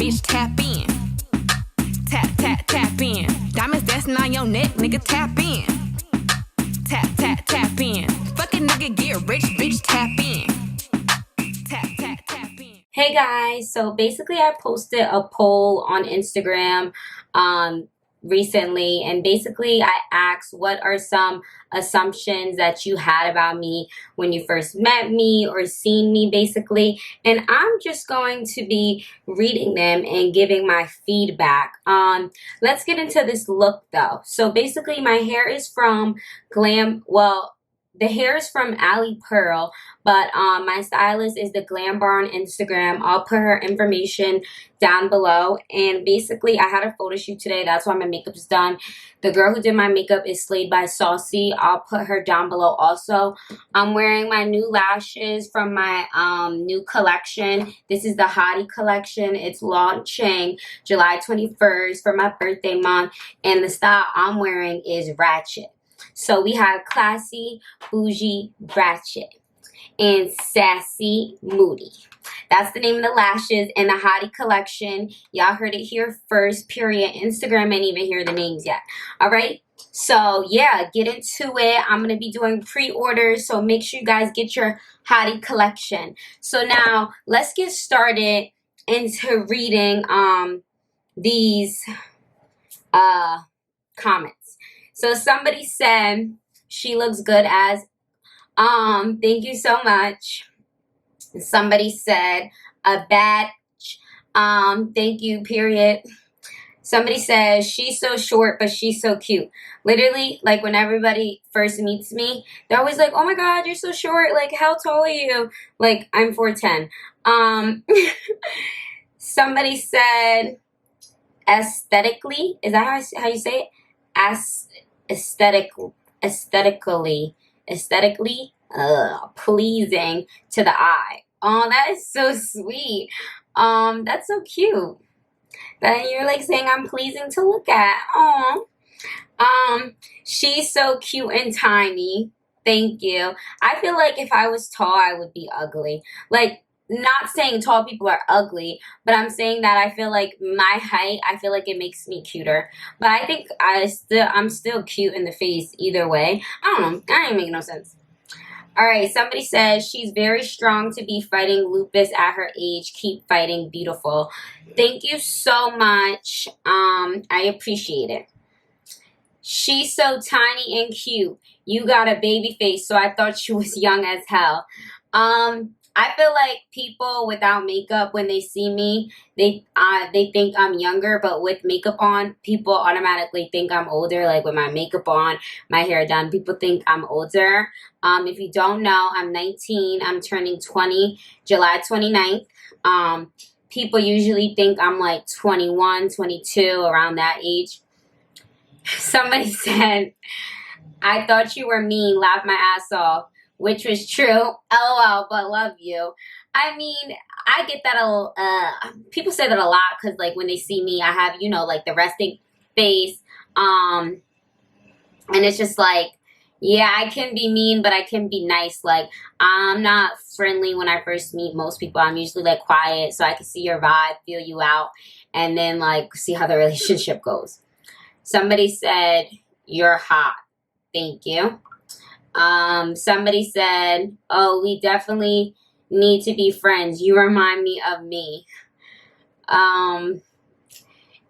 bitch, tap in. Tap, tap, tap in. Diamonds dancing on your neck, nigga, tap in. Tap, tap, tap in. Fucking nigga, get rich, bitch, tap in. Tap, tap, tap in. Hey guys, so basically I posted a poll on Instagram recently, and basically I asked what are some assumptions that you had about me when you first met me or seen me basically, and I'm just going to be reading them and giving my feedback. Let's get into this look though. So basically my hair is from the hair is from Ali Pearl, but my stylist is the Glam Bar on Instagram. I'll put her information down below. And basically, I had a photo shoot today. That's why my makeup is done. The girl who did my makeup is Slayed by Saucy. I'll put her down below also. I'm wearing my new lashes from my new collection. This is the Hottie collection. It's launching July 21st for my birthday month. And the style I'm wearing is Ratchet. So we have Classy, Bougie, Ratchet, and Sassy, Moody. That's the name of the lashes in the Hottie collection. Y'all heard it here first, period. Instagram ain't even hear the names yet. All right? So, yeah, get into it. I'm going to be doing pre-orders, so make sure you guys get your Hottie collection. So now, let's get started into reading these comments. So somebody said, she looks good as, thank you so much. Somebody said, a batch, thank you, period. Somebody says, she's so short, but she's so cute. Literally, like when everybody first meets me, they're always like, oh my God, you're so short. Like, how tall are you? Like, I'm 4'10". Somebody said, aesthetically, is that how you say it? Aesthetically pleasing to the eye. Oh, that is so sweet. That's so cute. That you're like saying I'm pleasing to look at. Oh. She's so cute and tiny. Thank you. I feel like if I was tall, I would be ugly. Like, not saying tall people are ugly, but I'm saying that I feel like my height, I feel like it makes me cuter. But I think I'm still cute in the face either way. I don't know. That ain't making no sense. All right, somebody says she's very strong to be fighting lupus at her age. Keep fighting, beautiful. Thank you so much. I appreciate it. She's so tiny and cute. You got a baby face, so I thought she was young as hell. I feel like people without makeup, when they see me, they think I'm younger, but with makeup on, people automatically think I'm older. Like with my makeup on, my hair done, people think I'm older. If you don't know, I'm 19. I'm turning 20 July 29th. People usually think I'm like 21, 22, around that age. Somebody said, I thought you were mean, laugh my ass off. Which was true. LOL, but love you. I mean, I get that people say that a lot because, like, when they see me, I have, you know, like the resting face. And it's just like, yeah, I can be mean, but I can be nice. Like, I'm not friendly when I first meet most people. I'm usually, like, quiet so I can see your vibe, feel you out, and then, like, see how the relationship goes. Somebody said, you're hot. Thank you. Somebody said, oh, we definitely need to be friends. You remind me of me. My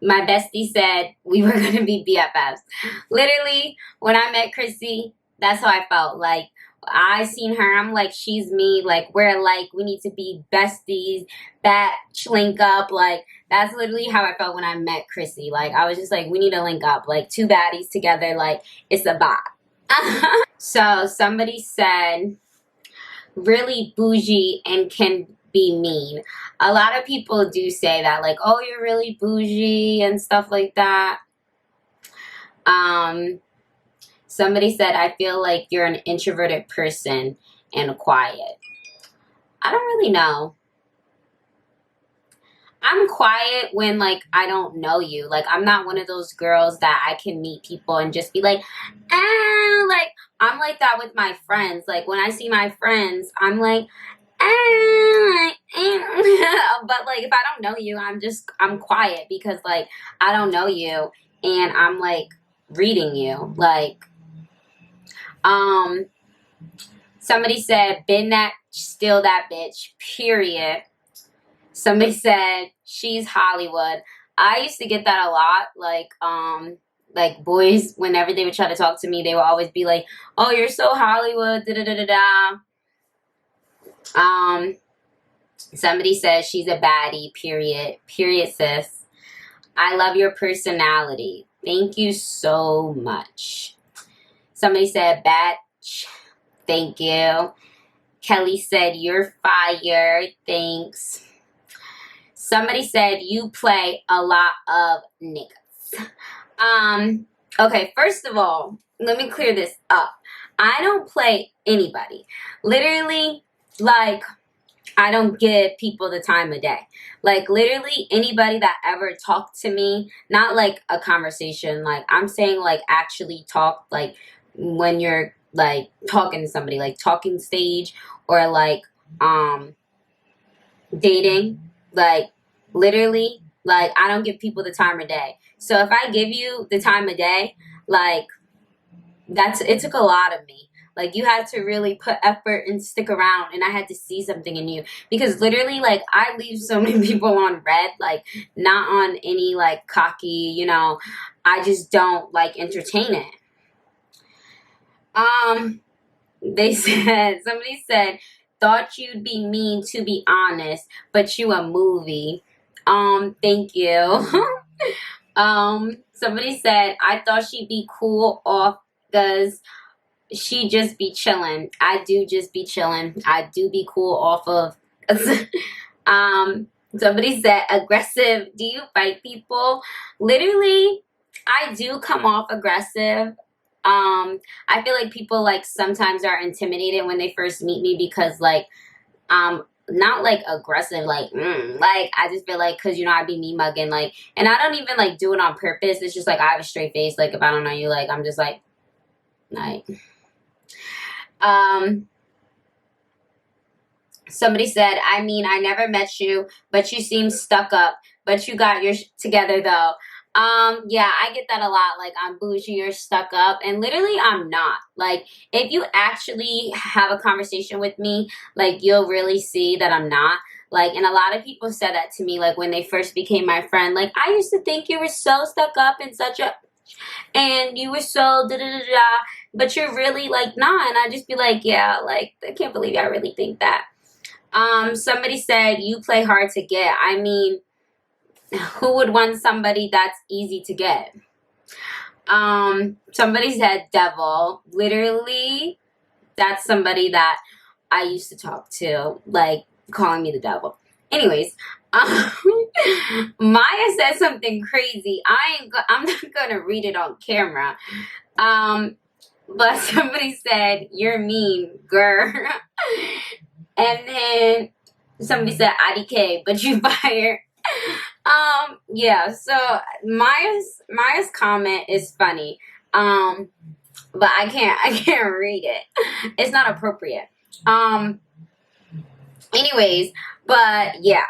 bestie said we were going to be BFFs. Literally, when I met Chrissy, that's how I felt. Like, I seen her, I'm like, she's me. Like, we're like, we need to be besties, batch, link up. Like, that's literally how I felt when I met Chrissy. Like, I was just like, we need to link up. Like, two baddies together. Like, it's a vibe. So somebody said, really bougie and can be mean. A lot of people do say that, like, oh, you're really bougie and stuff like that. Somebody said, I feel like you're an introverted person and quiet. I don't really know. I'm quiet when, like, I don't know you. Like, I'm not one of those girls that I can meet people and just be like, ah, like, I'm like that with my friends. Like, when I see my friends, I'm like, But like if I don't know you, I'm quiet because like I don't know you and I'm like reading you. Like somebody said been that still that bitch, period. Somebody said she's Hollywood. I used to get that a lot. Like boys, whenever they would try to talk to me, they would always be like, "Oh, you're so Hollywood." Da da da da da. Somebody says she's a baddie. Period. Period, sis. I love your personality. Thank you so much. Somebody said batch. Thank you. Kelly said you're fire. Thanks. Somebody said you play a lot of niggas. Okay, first of all, let me clear this up. I don't play anybody. Literally, like, I don't give people the time of day. Like, literally, anybody that ever talked to me, not like a conversation, like, I'm saying, like, actually talk, like, when you're, like, talking to somebody, like, talking stage, or, like, dating, like, literally, like, I don't give people the time of day. So if I give you the time of day, like, it took a lot of me. Like, you had to really put effort and stick around, and I had to see something in you. Because literally, like, I leave so many people on red, like, not on any, like, cocky, you know, I just don't, like, entertain it. Somebody said, thought you'd be mean to be honest, but you a movie. Thank you. Somebody said, I thought she'd be cool off because she just be chilling. I do just be chilling. I do be cool off of. Somebody said, aggressive. Do you fight people? Literally, I do come off aggressive. I feel like people like sometimes are intimidated when they first meet me because like, not like aggressive, like I just feel like because you know I be me mugging like, and I don't even like do it on purpose. It's just like I have a straight face. Like if I don't know you, like I'm just like. Somebody said, I mean, I never met you, but you seem stuck up, but you got your together though. Yeah, I get that a lot. Like, I'm bougie, you're stuck up. And literally, I'm not. Like, if you actually have a conversation with me, like, you'll really see that I'm not. Like, and a lot of people said that to me, like, when they first became my friend. Like, I used to think you were so stuck up and and you were so da-da-da-da, but you're really, like, not. And I just be like, yeah, like, I can't believe I really think that. Somebody said, you play hard to get. I mean, who would want somebody that's easy to get? Somebody said devil. Literally, that's somebody that I used to talk to, like, calling me the devil. Anyways, Maya said something crazy. I'm not gonna read it on camera. But somebody said, you're mean, girl. And then somebody said IDK, but you fired. Yeah, so Maya's comment is funny. But I can't read it. It's not appropriate. Anyways, but yeah.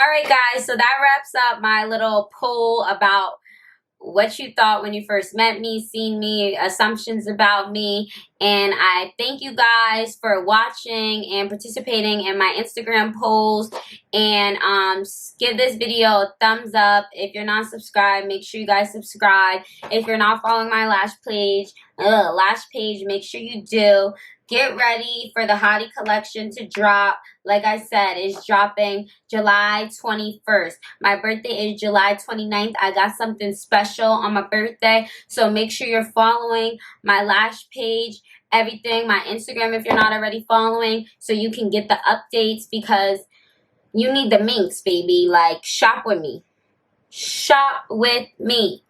Alright guys, so that wraps up my little poll about what you thought when you first met me, seen me, assumptions about me, and I thank you guys for watching and participating in my Instagram polls, and give this video a thumbs up. If you're not subscribed, make sure you guys subscribe. If you're not following my Lash page, make sure you do. Get ready for the Hottie collection to drop. Like I said, it's dropping July 21st. My birthday is July 29th. I got something special on my birthday. So make sure you're following my Lash page, everything, my Instagram if you're not already following, so you can get the updates because you need the minks, baby. Like, shop with me. Shop with me.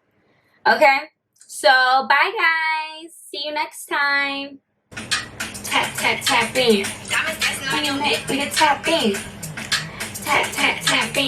Okay? So, bye guys. See you next time. Tap, tap, tap in. Diamonds dancing on your neck, nigga, tap in. Tap, tap, tap in.